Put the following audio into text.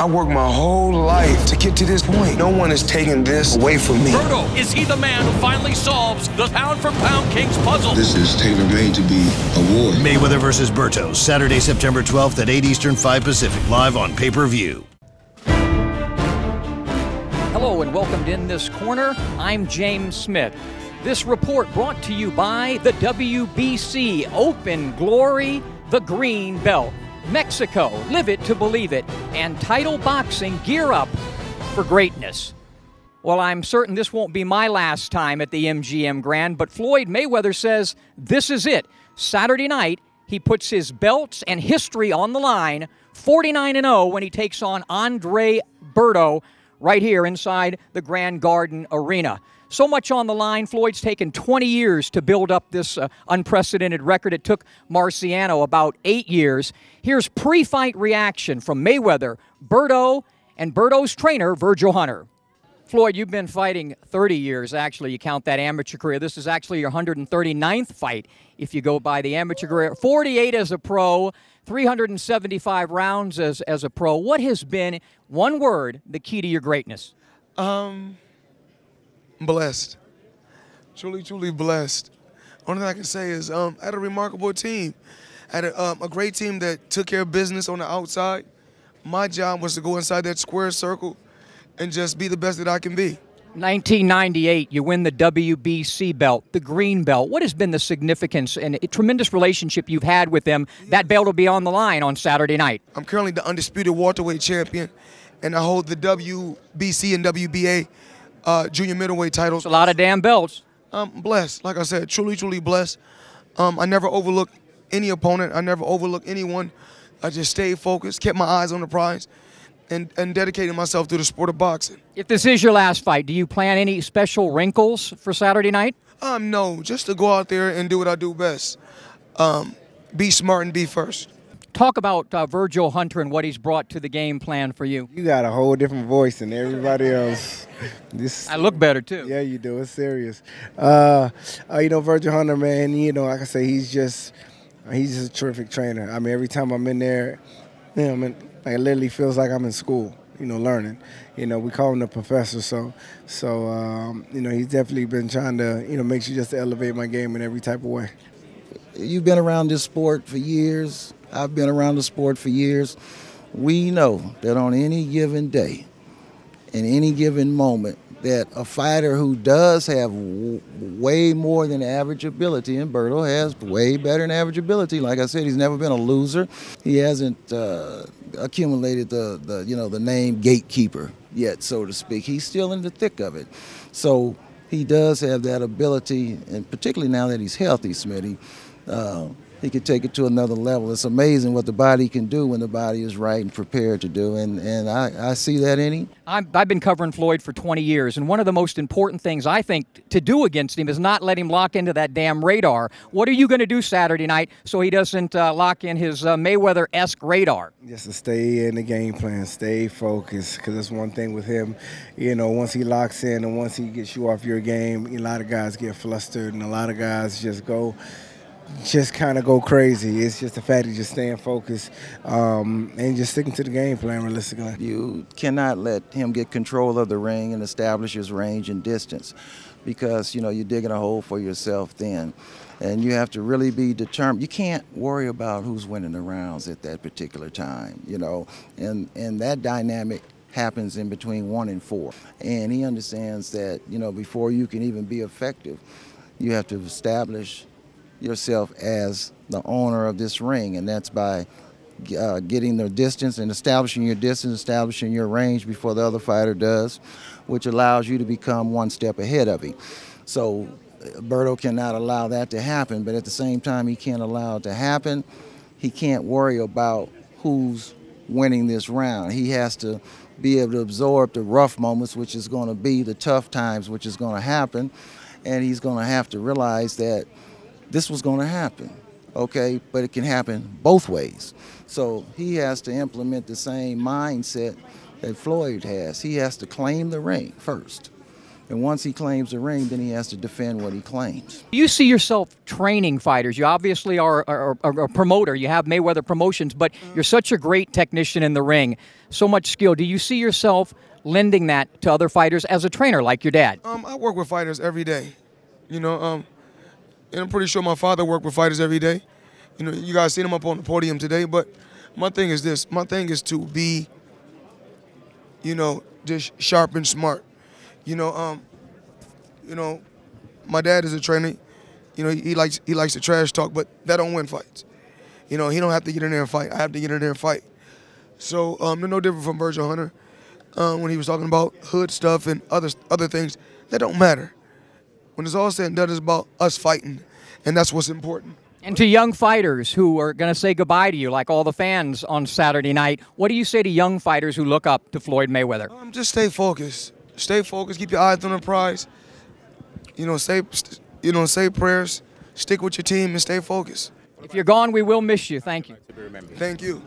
worked my whole life to get to this point. No one is taking this away from me. Berto, is he the man who finally solves the pound-for-pound King's puzzle? This is tailor-made to be a war. Mayweather versus Berto, Saturday, September 12th at 8 Eastern, 5 Pacific, live on pay-per-view. Hello and welcome to In This Corner. I'm James Smith. This report brought to you by the WBC Open Glory, the Green Belt. Mexico, live it to believe it, and Title Boxing gear up for greatness. Well, I'm certain this won't be my last time at the MGM Grand, but Floyd Mayweather says this is it. Saturday night, he puts his belts and history on the line, 49-0 when he takes on Andre Berto right here inside the Grand Garden Arena. So much on the line. Floyd's taken 20 years to build up this unprecedented record. It took Marciano about 8 years. Here's pre-fight reaction from Mayweather, Berto, and Berto's trainer, Virgil Hunter. Floyd, you've been fighting 30 years, actually. You count that amateur career. This is actually your 139th fight, if you go by the amateur career. 48 as a pro, 375 rounds as a pro. What has been, one word, the key to your greatness? Blessed. Truly blessed. Only thing I can say is I had a remarkable team. I had a great team that took care of business on the outside. My job was to go inside that square circle and just be the best that I can be. 1998, you win the WBC belt, the green belt. What has been the significance and a tremendous relationship you've had with them? That belt will be on the line on Saturday night. I'm currently the undisputed welterweight champion, and I hold the WBC and WBA junior middleweight titles. It's a lot of damn belts. I'm blessed. Like I said, truly blessed. I never overlook any opponent. I never overlook anyone. I just stayed focused, kept my eyes on the prize, and dedicated myself to the sport of boxing. If this is your last fight, do you plan any special wrinkles for Saturday night? No, just to go out there and do what I do best. Be smart and be first. Talk about Virgil Hunter and what he's brought to the game plan for you. You got a whole different voice than everybody else. I look better, too. Yeah, you do. It's serious. You know, Virgil Hunter, man, you know, like I say, he's just a terrific trainer. I mean, every time I'm in there, you know, I mean, it literally feels like I'm in school, you know, learning. You know, we call him the professor, so you know, he's definitely been trying to, you know, make sure just to elevate my game in every type of way. You've been around this sport for years. I've been around the sport for years. We know that on any given day, in any given moment, that a fighter who does have way more than average ability, and Berto has way better than average ability. Like I said, he's never been a loser. He hasn't accumulated the name gatekeeper yet, so to speak. He's still in the thick of it. So he does have that ability, and particularly now that he's healthy, Smitty, he could take it to another level. It's amazing what the body can do when the body is right and prepared to do, and I see that in him. I've been covering Floyd for 20 years, and one of the most important things I think to do against him is not let him lock into that damn radar. What are you going to do Saturday night so he doesn't lock in his Mayweather-esque radar? Just to stay in the game plan, stay focused, because that's one thing with him. You know, once he locks in and once he gets you off your game, a lot of guys get flustered, and a lot of guys just kind of go crazy. It's just the fact of just staying focused and just sticking to the game plan realistically. You cannot let him get control of the ring and establish his range and distance, because, you know, you're digging a hole for yourself then. And you have to really be determined. You can't worry about who's winning the rounds at that particular time, you know. And that dynamic happens in between 1 and 4. And he understands that, you know, before you can even be effective, you have to establish yourself as the owner of this ring, and that's by getting the distance and establishing your distance, establishing your range before the other fighter does, which allows you to become one step ahead of him. So Berto cannot allow that to happen, but at the same time he can't allow it to happen. He can't worry about who's winning this round. He has to be able to absorb the rough moments, which is going to be the tough times, which is going to happen, and he's going to have to realize that this was going to happen, okay? But it can happen both ways. So he has to implement the same mindset that Floyd has. He has to claim the ring first. And once he claims the ring, then he has to defend what he claims. You see yourself training fighters. You obviously are a promoter. You have Mayweather Promotions, but you're such a great technician in the ring, so much skill. Do you see yourself lending that to other fighters as a trainer like your dad? I work with fighters every day, you know, and I'm pretty sure my father worked with fighters every day. You know, you guys seen him up on the podium today, but my thing is this. My thing is to be, you know, just sharp and smart. You know, my dad is a trainer. You know, he likes to trash talk, but that don't win fights. You know, he don't have to get in there and fight. I have to get in there and fight. So they're no different from Virgil Hunter when he was talking about hood stuff and other things. That don't matter. When it's all said and done, it's about us fighting, and that's what's important. And to young fighters who are going to say goodbye to you, like all the fans on Saturday night, what do you say to young fighters who look up to Floyd Mayweather? Just stay focused. Stay focused. Keep your eyes on the prize. You know, say prayers. Stick with your team and stay focused. If you're gone, we will miss you. Thank you. Thank you.